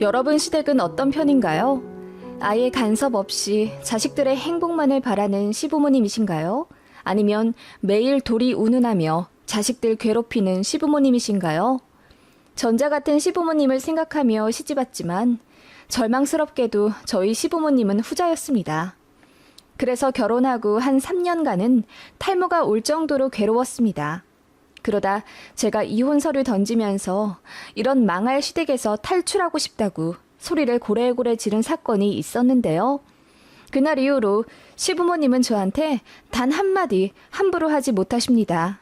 여러분 시댁은 어떤 편인가요? 아예 간섭 없이 자식들의 행복만을 바라는 시부모님이신가요? 아니면 매일 돌이 운운하며 자식들 괴롭히는 시부모님이신가요? 전자 같은 시부모님을 생각하며 시집왔지만 절망스럽게도 저희 시부모님은 후자였습니다. 그래서 결혼하고 한 3년간은 탈모가 올 정도로 괴로웠습니다. 그러다 제가 이혼서를 던지면서 이런 망할 시댁에서 탈출하고 싶다고 소리를 고래고래 지른 사건이 있었는데요. 그날 이후로 시부모님은 저한테 단 한마디 함부로 하지 못하십니다.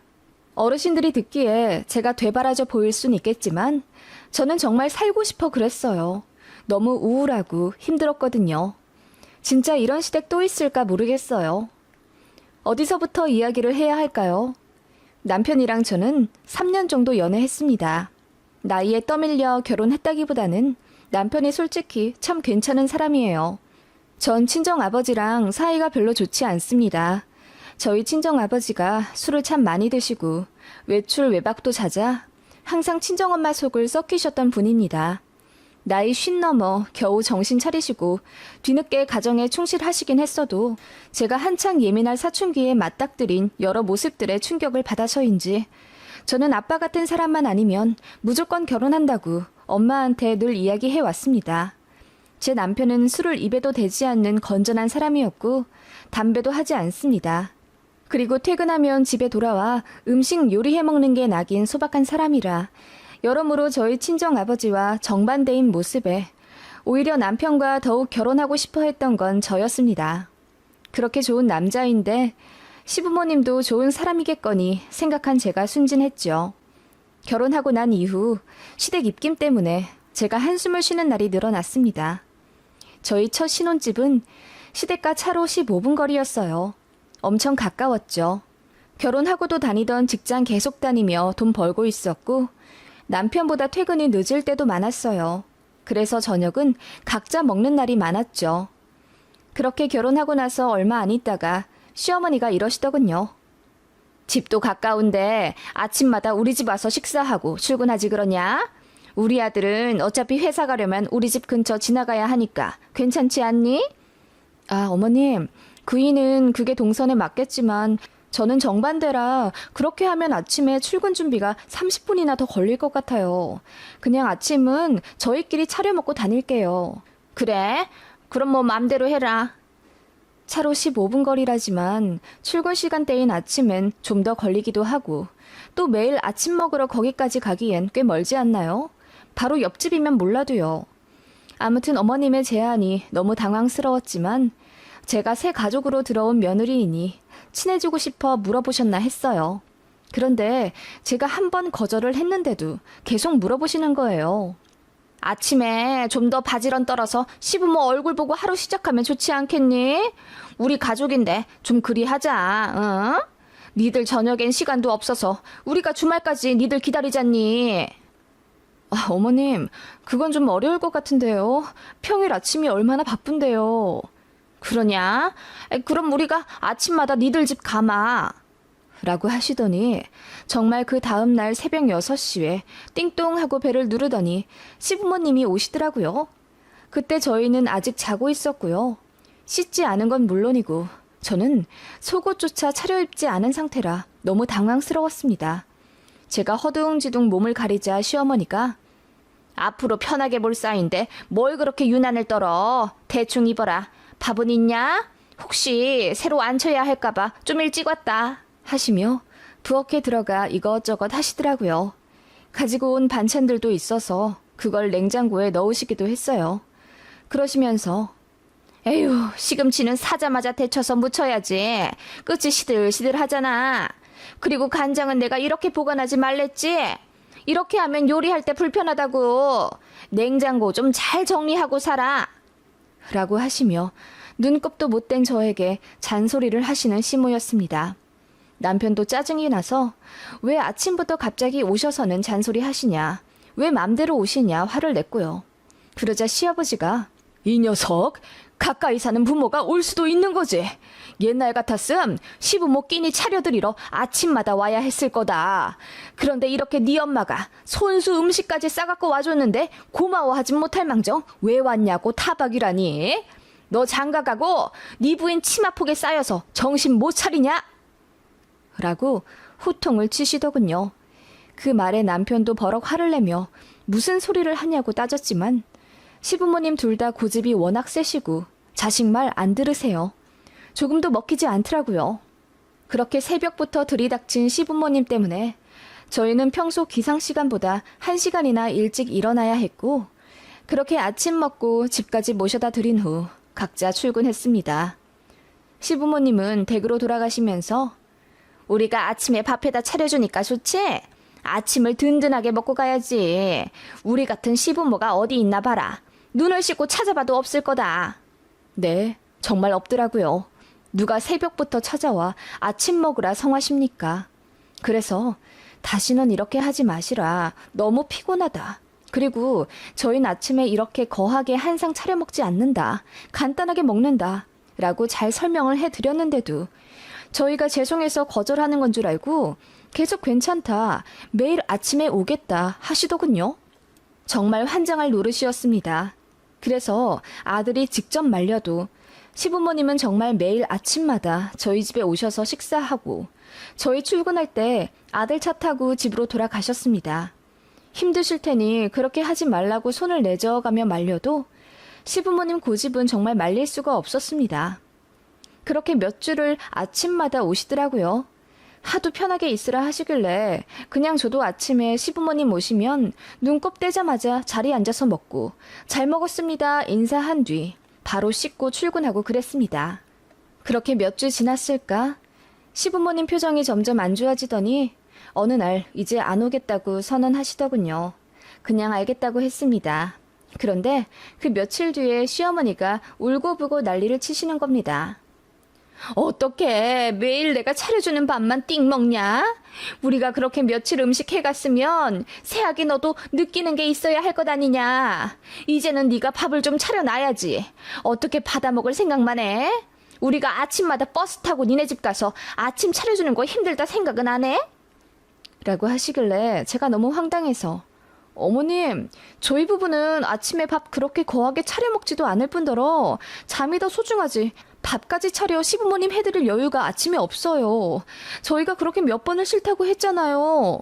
어르신들이 듣기에 제가 되바라져 보일 순 있겠지만 저는 정말 살고 싶어 그랬어요. 너무 우울하고 힘들었거든요. 진짜 이런 시댁 또 있을까 모르겠어요. 어디서부터 이야기를 해야 할까요? 남편이랑 저는 3년 정도 연애했습니다. 나이에 떠밀려 결혼했다기보다는 남편이 솔직히 참 괜찮은 사람이에요. 전 친정아버지랑 사이가 별로 좋지 않습니다. 저희 친정아버지가 술을 참 많이 드시고 외출 외박도 잦아 항상 친정엄마 속을 썩히셨던 분입니다. 나이 50 넘어 겨우 정신 차리시고 뒤늦게 가정에 충실하시긴 했어도 제가 한창 예민할 사춘기에 맞닥뜨린 여러 모습들의 충격을 받아서인지 저는 아빠 같은 사람만 아니면 무조건 결혼한다고 엄마한테 늘 이야기해 왔습니다. 제 남편은 술을 입에도 대지 않는 건전한 사람이었고 담배도 하지 않습니다. 그리고 퇴근하면 집에 돌아와 음식 요리해 먹는 게 낙인 소박한 사람이라 여러모로 저희 친정아버지와 정반대인 모습에 오히려 남편과 더욱 결혼하고 싶어 했던 건 저였습니다. 그렇게 좋은 남자인데 시부모님도 좋은 사람이겠거니 생각한 제가 순진했죠. 결혼하고 난 이후 시댁 입김 때문에 제가 한숨을 쉬는 날이 늘어났습니다. 저희 첫 신혼집은 시댁과 차로 15분 거리였어요. 엄청 가까웠죠. 결혼하고도 다니던 직장 계속 다니며 돈 벌고 있었고 남편보다 퇴근이 늦을 때도 많았어요. 그래서 저녁은 각자 먹는 날이 많았죠. 그렇게 결혼하고 나서 얼마 안 있다가 시어머니가 이러시더군요. 집도 가까운데 아침마다 우리 집 와서 식사하고 출근하지 그러냐? 우리 아들은 어차피 회사 가려면 우리 집 근처 지나가야 하니까 괜찮지 않니? 아, 어머님, 그이는 그게 동선에 맞겠지만 저는 정반대라 그렇게 하면 아침에 출근 준비가 30분이나 더 걸릴 것 같아요. 그냥 아침은 저희끼리 차려 먹고 다닐게요. 그래? 그럼 뭐 맘대로 해라. 차로 15분 거리라지만 출근 시간대인 아침엔 좀 더 걸리기도 하고 또 매일 아침 먹으러 거기까지 가기엔 꽤 멀지 않나요? 바로 옆집이면 몰라도요. 아무튼 어머님의 제안이 너무 당황스러웠지만 제가 새 가족으로 들어온 며느리이니 친해지고 싶어 물어보셨나 했어요. 그런데 제가 한 번 거절을 했는데도 계속 물어보시는 거예요. 아침에 좀 더 바지런 떨어서 시부모 얼굴 보고 하루 시작하면 좋지 않겠니? 우리 가족인데 좀 그리 하자, 응? 니들 저녁엔 시간도 없어서 우리가 주말까지 니들 기다리잖니. 아, 어머님, 그건 좀 어려울 것 같은데요. 평일 아침이 얼마나 바쁜데요. 그러냐? 그럼 우리가 아침마다 니들 집 가마. 라고 하시더니 정말 그 다음 날 새벽 6시에 띵동 하고 배를 누르더니 시부모님이 오시더라고요. 그때 저희는 아직 자고 있었고요. 씻지 않은 건 물론이고 저는 속옷조차 차려입지 않은 상태라 너무 당황스러웠습니다. 제가 허둥지둥 몸을 가리자 시어머니가 앞으로 편하게 볼 사이인데 뭘 그렇게 유난을 떨어. 대충 입어라. 밥은 있냐? 혹시 새로 앉혀야 할까봐 좀 일찍 왔다. 하시며 부엌에 들어가 이것저것 하시더라고요. 가지고 온 반찬들도 있어서 그걸 냉장고에 넣으시기도 했어요. 그러시면서 에휴, 시금치는 사자마자 데쳐서 무쳐야지. 끝이 시들시들 하잖아. 그리고 간장은 내가 이렇게 보관하지 말랬지. 이렇게 하면 요리할 때 불편하다고. 냉장고 좀 잘 정리하고 살아. 라고 하시며 눈곱도 못된 저에게 잔소리를 하시는 시모였습니다. 남편도 짜증이 나서 왜 아침부터 갑자기 오셔서는 잔소리 하시냐, 왜 맘대로 오시냐 화를 냈고요. 그러자 시아버지가 이 녀석 가까이 사는 부모가 올 수도 있는 거지. 옛날 같았음 시부모 끼니 차려드리러 아침마다 와야 했을 거다. 그런데 이렇게 네 엄마가 손수 음식까지 싸갖고 와줬는데 고마워하진 못할 망정 왜 왔냐고 타박이라니. 너 장가가고 네 부인 치마폭에 쌓여서 정신 못 차리냐? 라고 호통을 치시더군요. 그 말에 남편도 버럭 화를 내며 무슨 소리를 하냐고 따졌지만 시부모님 둘 다 고집이 워낙 세시고 자식 말 안 들으세요. 조금도 먹히지 않더라고요. 그렇게 새벽부터 들이닥친 시부모님 때문에 저희는 평소 기상 시간보다 1시간이나 일찍 일어나야 했고 그렇게 아침 먹고 집까지 모셔다 드린 후 각자 출근했습니다. 시부모님은 댁으로 돌아가시면서 우리가 아침에 밥해다 차려주니까 좋지? 아침을 든든하게 먹고 가야지. 우리 같은 시부모가 어디 있나 봐라. 눈을 씻고 찾아봐도 없을 거다. 네, 정말 없더라고요. 누가 새벽부터 찾아와 아침 먹으라 성하십니까? 그래서 다시는 이렇게 하지 마시라. 너무 피곤하다. 그리고 저희는 아침에 이렇게 거하게 한상 차려 먹지 않는다. 간단하게 먹는다. 라고 잘 설명을 해드렸는데도 저희가 죄송해서 거절하는 건 줄 알고 계속 괜찮다. 매일 아침에 오겠다 하시더군요. 정말 환장할 노릇이었습니다. 그래서 아들이 직접 말려도 시부모님은 정말 매일 아침마다 저희 집에 오셔서 식사하고 저희 출근할 때 아들 차 타고 집으로 돌아가셨습니다. 힘드실 테니 그렇게 하지 말라고 손을 내저어가며 말려도 시부모님 고집은 정말 말릴 수가 없었습니다. 그렇게 몇 주를 아침마다 오시더라고요. 하도 편하게 있으라 하시길래 그냥 저도 아침에 시부모님 오시면 눈곱 떼자마자 자리에 앉아서 먹고 잘 먹었습니다 인사한 뒤 바로 씻고 출근하고 그랬습니다. 그렇게 몇 주 지났을까? 시부모님 표정이 점점 안 좋아지더니 어느 날 이제 안 오겠다고 선언하시더군요. 그냥 알겠다고 했습니다. 그런데 그 며칠 뒤에 시어머니가 울고불고 난리를 치시는 겁니다. 어떻게 매일 내가 차려주는 밥만 띵 먹냐? 우리가 그렇게 며칠 음식 해갔으면 새아기 너도 느끼는 게 있어야 할 것 아니냐? 이제는 네가 밥을 좀 차려놔야지. 어떻게 받아먹을 생각만 해? 우리가 아침마다 버스 타고 니네 집 가서 아침 차려주는 거 힘들다 생각은 안 해? 라고 하시길래 제가 너무 황당해서 어머님, 저희 부부는 아침에 밥 그렇게 거하게 차려 먹지도 않을 뿐더러 잠이 더 소중하지. 밥까지 차려 시부모님 해드릴 여유가 아침에 없어요. 저희가 그렇게 몇 번을 싫다고 했잖아요.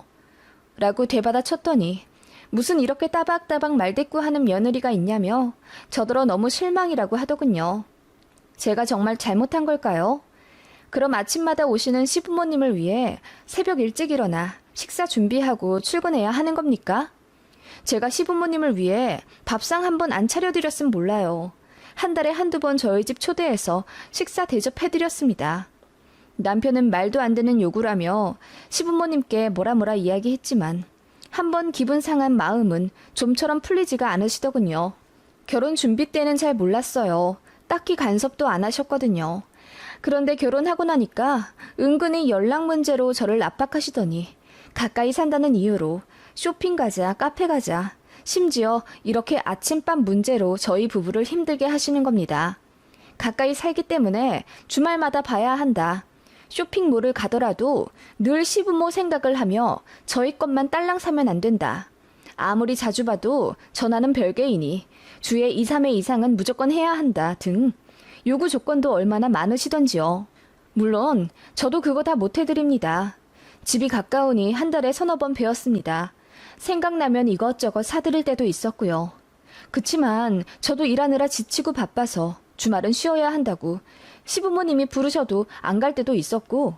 라고 되받아쳤더니 무슨 이렇게 따박따박 말대꾸하는 며느리가 있냐며 저더러 너무 실망이라고 하더군요. 제가 정말 잘못한 걸까요? 그럼 아침마다 오시는 시부모님을 위해 새벽 일찍 일어나 식사 준비하고 출근해야 하는 겁니까? 제가 시부모님을 위해 밥상 한 번 안 차려드렸으면 몰라요. 한 달에 한두 번 저희 집 초대해서 식사 대접해드렸습니다. 남편은 말도 안 되는 요구라며 시부모님께 뭐라 이야기했지만 한번 기분 상한 마음은 좀처럼 풀리지가 않으시더군요. 결혼 준비 때는 잘 몰랐어요. 딱히 간섭도 안 하셨거든요. 그런데 결혼하고 나니까 은근히 연락 문제로 저를 압박하시더니 가까이 산다는 이유로 쇼핑 가자, 카페 가자, 심지어 이렇게 아침밥 문제로 저희 부부를 힘들게 하시는 겁니다. 가까이 살기 때문에 주말마다 봐야 한다. 쇼핑몰을 가더라도 늘 시부모 생각을 하며 저희 것만 딸랑 사면 안 된다. 아무리 자주 봐도 전화는 별개이니 주에 2, 3회 이상은 무조건 해야 한다 등 요구 조건도 얼마나 많으시던지요. 물론 저도 그거 다 못해드립니다. 집이 가까우니 한 달에 서너 번 배웠습니다. 생각나면 이것저것 사드릴 때도 있었고요. 그치만 저도 일하느라 지치고 바빠서 주말은 쉬어야 한다고 시부모님이 부르셔도 안 갈 때도 있었고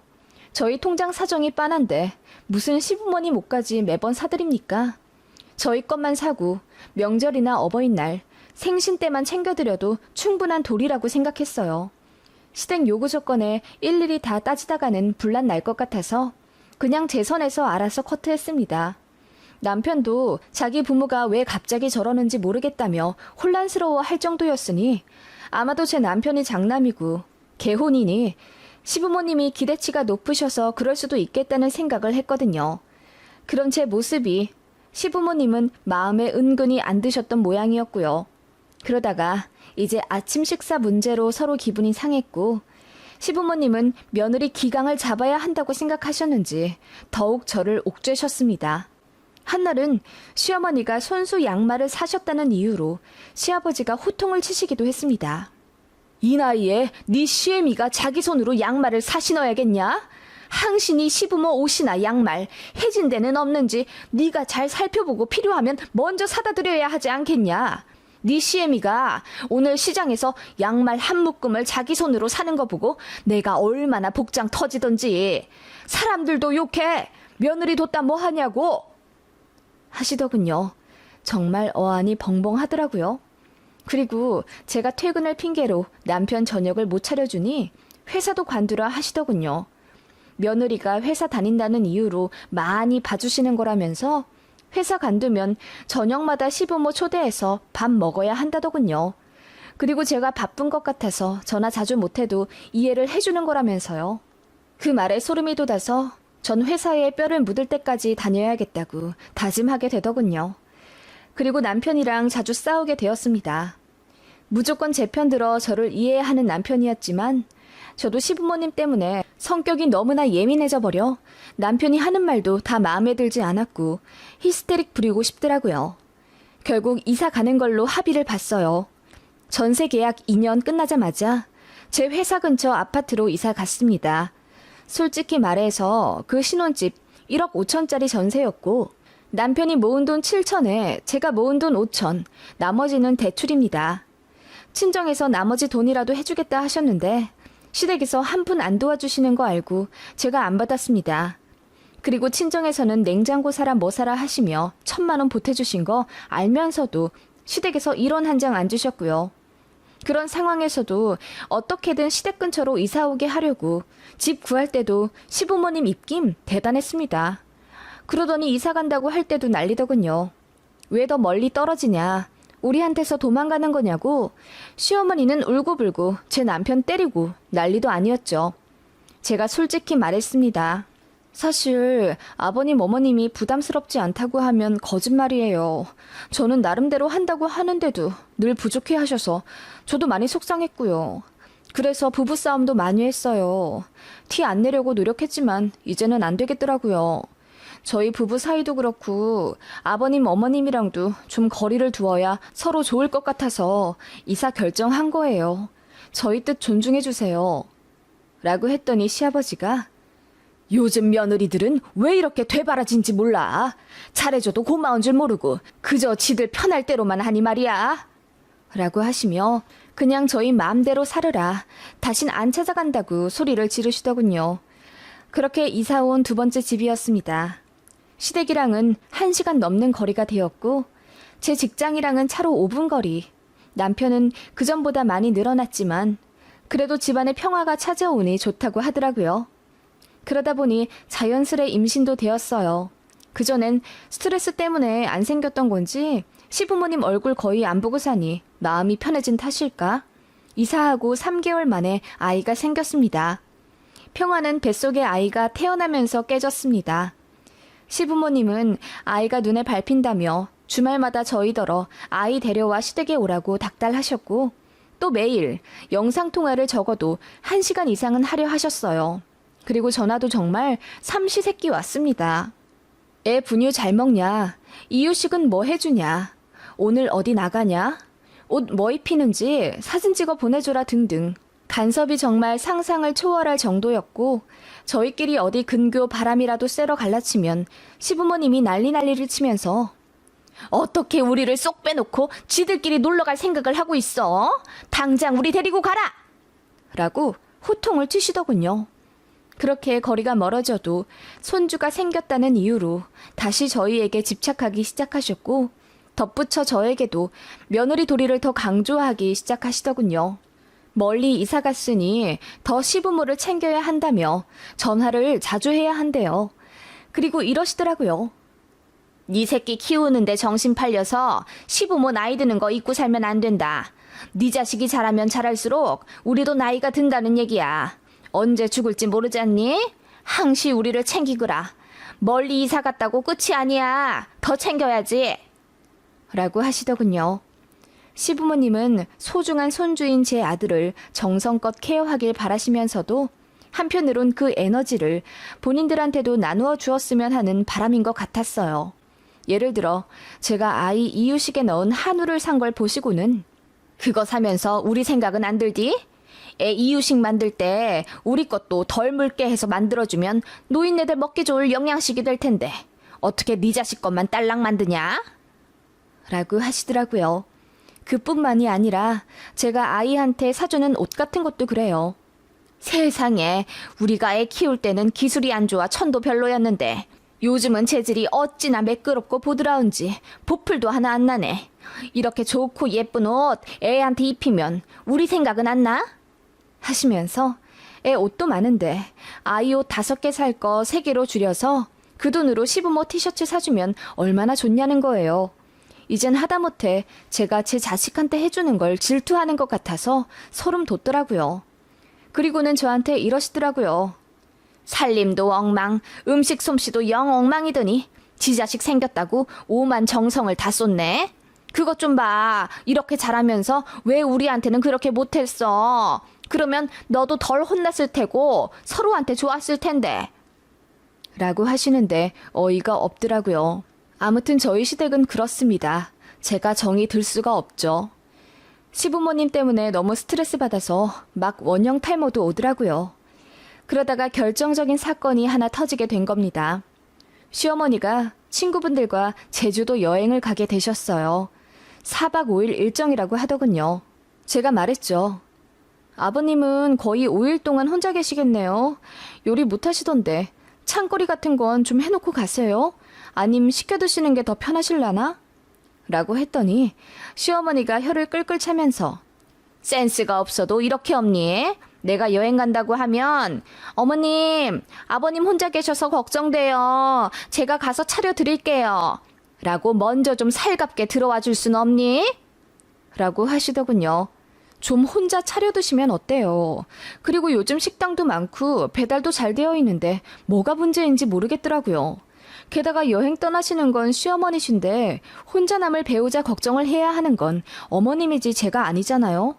저희 통장 사정이 빤한데 무슨 시부모님 옷까지 매번 사드립니까? 저희 것만 사고 명절이나 어버이날, 생신 때만 챙겨드려도 충분한 도리라고 생각했어요. 시댁 요구 조건에 일일이 다 따지다가는 분란 날 것 같아서 그냥 제 선에서 알아서 커트했습니다. 남편도 자기 부모가 왜 갑자기 저러는지 모르겠다며 혼란스러워 할 정도였으니 아마도 제 남편이 장남이고 개혼이니 시부모님이 기대치가 높으셔서 그럴 수도 있겠다는 생각을 했거든요. 그런 제 모습이 시부모님은 마음에 은근히 안 드셨던 모양이었고요. 그러다가 이제 아침 식사 문제로 서로 기분이 상했고 시부모님은 며느리 기강을 잡아야 한다고 생각하셨는지 더욱 저를 옥죄셨습니다. 한날은 시어머니가 손수 양말을 사셨다는 이유로 시아버지가 호통을 치시기도 했습니다. 이 나이에 네 시애미가 자기 손으로 양말을 사 신어야겠냐? 항신이 시부모 옷이나 양말 해진 데는 없는지 네가 잘 살펴보고 필요하면 먼저 사다 드려야 하지 않겠냐? 네 시애미가 오늘 시장에서 양말 한 묶음을 자기 손으로 사는 거 보고 내가 얼마나 복장 터지던지 사람들도 욕해. 며느리 뒀다 뭐 하냐고 하시더군요. 정말 어안이 벙벙하더라고요. 그리고 제가 퇴근을 핑계로 남편 저녁을 못 차려주니 회사도 관두라 하시더군요. 며느리가 회사 다닌다는 이유로 많이 봐주시는 거라면서 회사 관두면 저녁마다 시부모 초대해서 밥 먹어야 한다더군요. 그리고 제가 바쁜 것 같아서 전화 자주 못해도 이해를 해주는 거라면서요. 그 말에 소름이 돋아서 전 회사에 뼈를 묻을 때까지 다녀야겠다고 다짐하게 되더군요. 그리고 남편이랑 자주 싸우게 되었습니다. 무조건 제 편 들어 저를 이해하는 남편이었지만 저도 시부모님 때문에 성격이 너무나 예민해져 버려 남편이 하는 말도 다 마음에 들지 않았고 히스테릭 부리고 싶더라고요. 결국 이사 가는 걸로 합의를 봤어요. 전세 계약 2년 끝나자마자 제 회사 근처 아파트로 이사 갔습니다. 솔직히 말해서 그 신혼집 1억 5천짜리 전세였고 남편이 모은 돈 7천에 제가 모은 돈 5천, 나머지는 대출입니다. 친정에서 나머지 돈이라도 해주겠다 하셨는데 시댁에서 한 푼 안 도와주시는 거 알고 제가 안 받았습니다. 그리고 친정에서는 냉장고 사라 뭐 사라 하시며 1,000만 원 보태주신 거 알면서도 시댁에서 1원 한 장 안 주셨고요. 그런 상황에서도 어떻게든 시댁 근처로 이사 오게 하려고 집 구할 때도 시부모님 입김 대단했습니다. 그러더니 이사 간다고 할 때도 난리더군요. 왜 더 멀리 떨어지냐? 우리한테서 도망가는 거냐고 시어머니는 울고불고 제 남편 때리고 난리도 아니었죠. 제가 솔직히 말했습니다. 사실 아버님 어머님이 부담스럽지 않다고 하면 거짓말이에요. 저는 나름대로 한다고 하는데도 늘 부족해 하셔서 저도 많이 속상했고요. 그래서 부부싸움도 많이 했어요. 티 안 내려고 노력했지만 이제는 안 되겠더라고요. 저희 부부 사이도 그렇고 아버님 어머님이랑도 좀 거리를 두어야 서로 좋을 것 같아서 이사 결정한 거예요. 저희 뜻 존중해 주세요. 라고 했더니 시아버지가 요즘 며느리들은 왜 이렇게 되바라진지 몰라. 잘해줘도 고마운 줄 모르고 그저 지들 편할 대로만 하니 말이야. 라고 하시며 그냥 저희 마음대로 살으라. 다신 안 찾아간다고 소리를 지르시더군요. 그렇게 이사 온 두 번째 집이었습니다. 시댁이랑은 1시간 넘는 거리가 되었고 제 직장이랑은 차로 5분 거리. 남편은 그전보다 많이 늘어났지만 그래도 집안에 평화가 찾아오니 좋다고 하더라고요. 그러다 보니 자연스레 임신도 되었어요. 그전엔 스트레스 때문에 안 생겼던 건지 시부모님 얼굴 거의 안 보고 사니 마음이 편해진 탓일까? 이사하고 3개월 만에 아이가 생겼습니다. 평화는 뱃속에 아이가 태어나면서 깨졌습니다. 시부모님은 아이가 눈에 밟힌다며 주말마다 저희더러 아이 데려와 시댁에 오라고 닥달하셨고 또 매일 영상통화를 적어도 1시간 이상은 하려 하셨어요. 그리고 전화도 정말 삼시세끼 왔습니다. 애 분유 잘 먹냐? 이유식은 뭐 해주냐? 오늘 어디 나가냐? 옷 뭐 입히는지 사진 찍어 보내줘라 등등. 간섭이 정말 상상을 초월할 정도였고 저희끼리 어디 근교 바람이라도 쐬러 갈라치면 시부모님이 난리를 치면서 어떻게 우리를 쏙 빼놓고 지들끼리 놀러갈 생각을 하고 있어? 당장 우리 데리고 가라! 라고 호통을 치시더군요. 그렇게 거리가 멀어져도 손주가 생겼다는 이유로 다시 저희에게 집착하기 시작하셨고 덧붙여 저에게도 며느리 도리를 더 강조하기 시작하시더군요. 멀리 이사 갔으니 더 시부모를 챙겨야 한다며 전화를 자주 해야 한대요. 그리고 이러시더라고요. 네 새끼 키우는데 정신 팔려서 시부모 나이 드는 거 잊고 살면 안 된다. 네 자식이 자라면 자랄수록 우리도 나이가 든다는 얘기야. 언제 죽을지 모르지 않니? 항시 우리를 챙기거라. 멀리 이사 갔다고 끝이 아니야. 더 챙겨야지. 라고 하시더군요. 시부모님은 소중한 손주인 제 아들을 정성껏 케어하길 바라시면서도 한편으론 그 에너지를 본인들한테도 나누어 주었으면 하는 바람인 것 같았어요. 예를 들어 제가 아이 이유식에 넣은 한우를 산 걸 보시고는 그거 사면서 우리 생각은 안 들디? 애 이유식 만들 때 우리 것도 덜 묽게 해서 만들어주면 노인네들 먹기 좋을 영양식이 될 텐데 어떻게 네 자식 것만 딸랑 만드냐? 라고 하시더라고요. 그뿐만이 아니라 제가 아이한테 사주는 옷 같은 것도 그래요. 세상에 우리가 애 키울 때는 기술이 안 좋아 천도 별로였는데 요즘은 재질이 어찌나 매끄럽고 보드라운지 보풀도 하나 안 나네. 이렇게 좋고 예쁜 옷 애한테 입히면 우리 생각은 안 나? 하시면서 애 옷도 많은데 아이 옷 5개 살 거 3개로 줄여서 그 돈으로 시부모 티셔츠 사주면 얼마나 좋냐는 거예요. 이젠 하다못해 제가 제 자식한테 해주는 걸 질투하는 것 같아서 소름 돋더라고요. 그리고는 저한테 이러시더라고요. 살림도 엉망, 음식 솜씨도 영 엉망이더니 지 자식 생겼다고 오만 정성을 다 쏟네. 그것 좀 봐. 이렇게 잘하면서 왜 우리한테는 그렇게 못했어. 그러면 너도 덜 혼났을 테고 서로한테 좋았을 텐데. 라고 하시는데 어이가 없더라고요. 아무튼 저희 시댁은 그렇습니다. 제가 정이 들 수가 없죠. 시부모님 때문에 너무 스트레스 받아서 막 원형 탈모도 오더라고요. 그러다가 결정적인 사건이 하나 터지게 된 겁니다. 시어머니가 친구분들과 제주도 여행을 가게 되셨어요. 4박 5일 일정이라고 하더군요. 제가 말했죠. 아버님은 거의 5일 동안 혼자 계시겠네요. 요리 못하시던데 창거리 같은 건 좀 해놓고 가세요. 아님 시켜 드시는 게 더 편하실라나? 라고 했더니 시어머니가 혀를 끌끌 차면서 센스가 없어도 이렇게 없니? 내가 여행 간다고 하면 어머님, 아버님 혼자 계셔서 걱정돼요. 제가 가서 차려드릴게요. 라고 먼저 좀 살갑게 들어와 줄 순 없니? 라고 하시더군요. 좀 혼자 차려 드시면 어때요? 그리고 요즘 식당도 많고 배달도 잘 되어 있는데 뭐가 문제인지 모르겠더라고요. 게다가 여행 떠나시는 건 시어머니신데 혼자 남을 배우자 걱정을 해야 하는 건 어머님이지 제가 아니잖아요.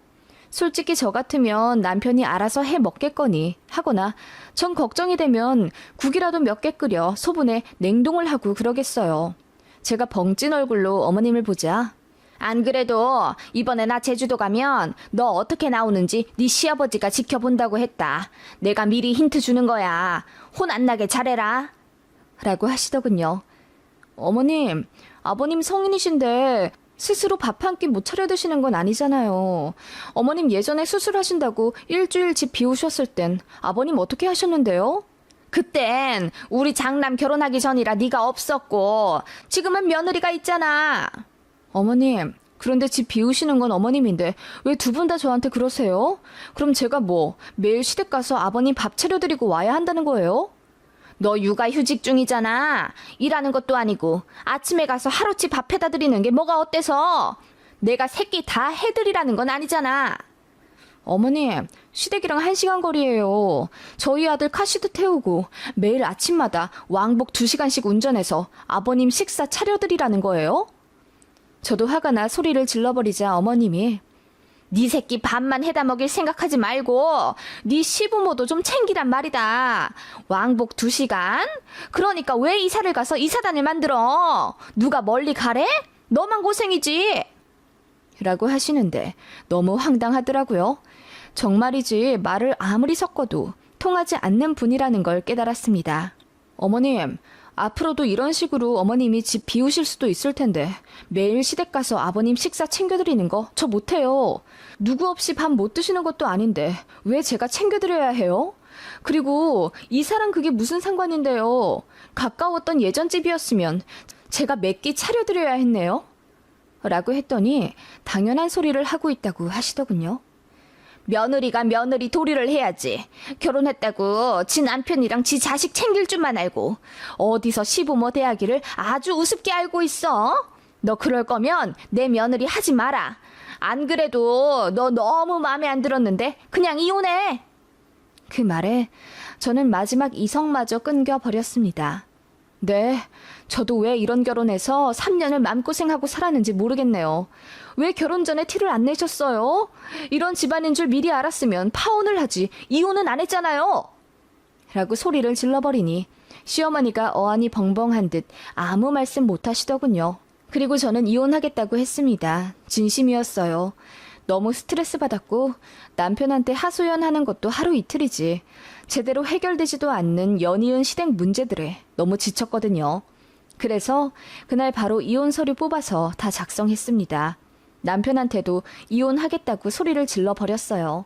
솔직히 저 같으면 남편이 알아서 해 먹겠거니 하거나 전 걱정이 되면 국이라도 몇 개 끓여 소분에 냉동을 하고 그러겠어요. 제가 벙찐 얼굴로 어머님을 보자. 안 그래도 이번에 나 제주도 가면 너 어떻게 나오는지 네 시아버지가 지켜본다고 했다. 내가 미리 힌트 주는 거야. 혼 안 나게 잘해라. 라고 하시더군요. 어머님, 아버님 성인이신데 스스로 밥 한 끼 못 차려 드시는 건 아니잖아요. 어머님 예전에 수술하신다고 일주일 집 비우셨을 땐 아버님 어떻게 하셨는데요? 그땐 우리 장남 결혼하기 전이라 네가 없었고 지금은 며느리가 있잖아. 어머님, 그런데 집 비우시는 건 어머님인데 왜 두 분 다 저한테 그러세요? 그럼 제가 뭐 매일 시댁 가서 아버님 밥 차려드리고 와야 한다는 거예요? 너 육아휴직 중이잖아. 일하는 것도 아니고 아침에 가서 하루치 밥 해다 드리는 게 뭐가 어때서? 내가 새끼 다 해드리라는 건 아니잖아. 어머님, 시댁이랑 1시간 거리예요. 저희 아들 카시드 태우고 매일 아침마다 왕복 2시간씩 운전해서 아버님 식사 차려드리라는 거예요? 저도 화가 나 소리를 질러버리자 어머님이 네 새끼 밥만 해다 먹일 생각하지 말고 네 시부모도 좀 챙기란 말이다. 왕복 2시간? 그러니까 왜 이사를 가서 이사단을 만들어? 누가 멀리 가래? 너만 고생이지. 라고 하시는데 너무 황당하더라고요. 정말이지 말을 아무리 섞어도 통하지 않는 분이라는 걸 깨달았습니다. 어머님, 앞으로도 이런 식으로 어머님이 집 비우실 수도 있을 텐데 매일 시댁 가서 아버님 식사 챙겨드리는 거 저 못해요. 누구 없이 밥 못 드시는 것도 아닌데 왜 제가 챙겨드려야 해요? 그리고 이사랑 그게 무슨 상관인데요. 가까웠던 예전 집이었으면 제가 몇 끼 차려드려야 했네요. 라고 했더니 당연한 소리를 하고 있다고 하시더군요. 며느리가 며느리 도리를 해야지. 결혼했다고 지 남편이랑 지 자식 챙길 줄만 알고 어디서 시부모 대하기를 아주 우습게 알고 있어. 너 그럴 거면 내 며느리 하지 마라. 안 그래도 너 너무 마음에 안 들었는데 그냥 이혼해. 그 말에 저는 마지막 이성마저 끊겨버렸습니다. 네, 저도 왜 이런 결혼해서 3년을 마음고생하고 살았는지 모르겠네요. 왜 결혼 전에 티를 안 내셨어요? 이런 집안인 줄 미리 알았으면 파혼을 하지 이혼은 안 했잖아요. 라고 소리를 질러버리니 시어머니가 어안이 벙벙한 듯 아무 말씀 못 하시더군요. 그리고 저는 이혼하겠다고 했습니다. 진심이었어요. 너무 스트레스 받았고 남편한테 하소연하는 것도 하루 이틀이지 제대로 해결되지도 않는 연이은 시댁 문제들에 너무 지쳤거든요. 그래서 그날 바로 이혼 서류 뽑아서 다 작성했습니다. 남편한테도 이혼하겠다고 소리를 질러버렸어요.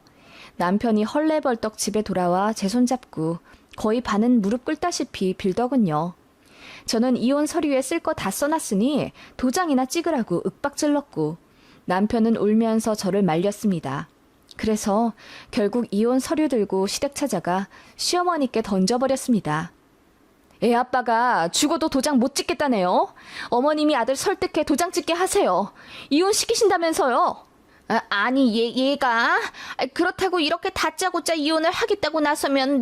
남편이 헐레벌떡 집에 돌아와 제 손잡고 거의 반은 무릎 꿇다시피 빌더군요. 저는 이혼 서류에 쓸 거 다 써놨으니 도장이나 찍으라고 윽박질렀고 남편은 울면서 저를 말렸습니다. 그래서 결국 이혼 서류 들고 시댁 찾아가 시어머니께 던져버렸습니다. 애 아빠가 죽어도 도장 못 찍겠다네요. 어머님이 아들 설득해 도장 찍게 하세요. 이혼시키신다면서요. 아니 얘가 그렇다고 이렇게 다짜고짜 이혼을 하겠다고 나서면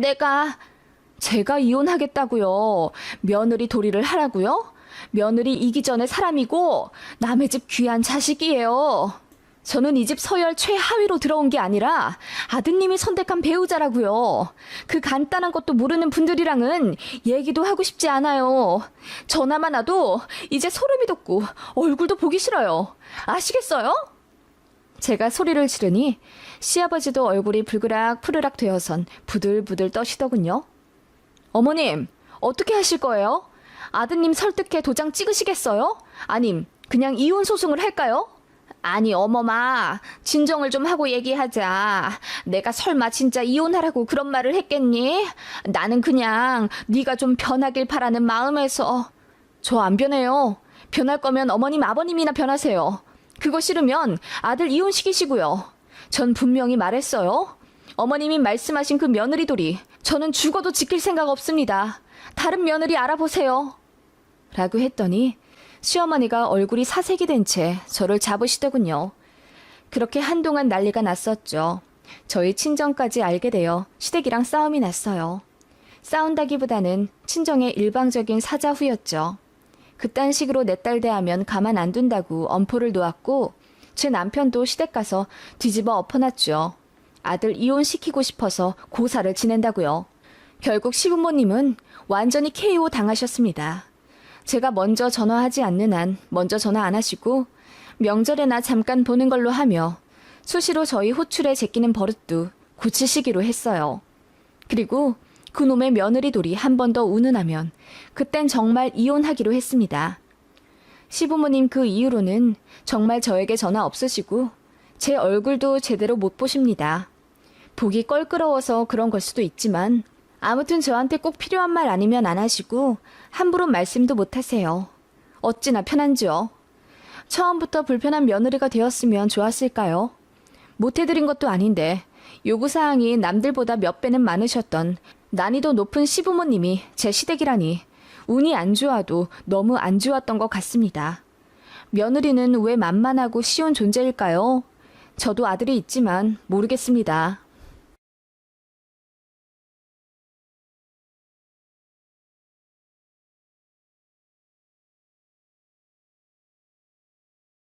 제가 이혼하겠다고요. 며느리 도리를 하라고요? 며느리 이기 전에 사람이고 남의 집 귀한 자식이에요. 저는 이 집 서열 최하위로 들어온 게 아니라 아드님이 선택한 배우자라고요. 그 간단한 것도 모르는 분들이랑은 얘기도 하고 싶지 않아요. 전화만 와도 이제 소름이 돋고 얼굴도 보기 싫어요. 아시겠어요? 제가 소리를 지르니 시아버지도 얼굴이 불그락 푸르락 되어선 부들부들 떠시더군요. 어머님, 어떻게 하실 거예요? 아드님 설득해 도장 찍으시겠어요? 아님 그냥 이혼 소송을 할까요? 아니 어머마, 진정을 좀 하고 얘기하자. 내가 설마 진짜 이혼하라고 그런 말을 했겠니? 나는 그냥 네가 좀 변하길 바라는 마음에서. 저 안 변해요. 변할 거면 어머님 아버님이나 변하세요. 그거 싫으면 아들 이혼시키시고요. 전 분명히 말했어요. 어머님이 말씀하신 그 며느리돌이 저는 죽어도 지킬 생각 없습니다. 다른 며느리 알아보세요. 라고 했더니 시어머니가 얼굴이 사색이 된 채 저를 잡으시더군요. 그렇게 한동안 난리가 났었죠. 저희 친정까지 알게 되어 시댁이랑 싸움이 났어요. 싸운다기보다는 친정의 일방적인 사자후였죠. 그딴 식으로 내 딸 대하면 가만 안 둔다고 엄포를 놓았고 제 남편도 시댁 가서 뒤집어 엎어놨죠. 아들 이혼시키고 싶어서 고사를 지낸다고요. 결국 시부모님은 완전히 KO 당하셨습니다. 제가 먼저 전화하지 않는 한 먼저 전화 안 하시고 명절에나 잠깐 보는 걸로 하며 수시로 저희 호출에 제끼는 버릇도 고치시기로 했어요. 그리고 그놈의 며느리돌이 한 번 더 운운하면 그땐 정말 이혼하기로 했습니다. 시부모님 그 이후로는 정말 저에게 전화 없으시고 제 얼굴도 제대로 못 보십니다. 보기 껄끄러워서 그런 걸 수도 있지만 아무튼 저한테 꼭 필요한 말 아니면 안 하시고 함부로 말씀도 못 하세요. 어찌나 편한지요. 처음부터 불편한 며느리가 되었으면 좋았을까요? 못해드린 것도 아닌데 요구사항이 남들보다 몇 배는 많으셨던 난이도 높은 시부모님이 제 시댁이라니 운이 안 좋아도 너무 안 좋았던 것 같습니다. 며느리는 왜 만만하고 쉬운 존재일까요? 저도 아들이 있지만 모르겠습니다.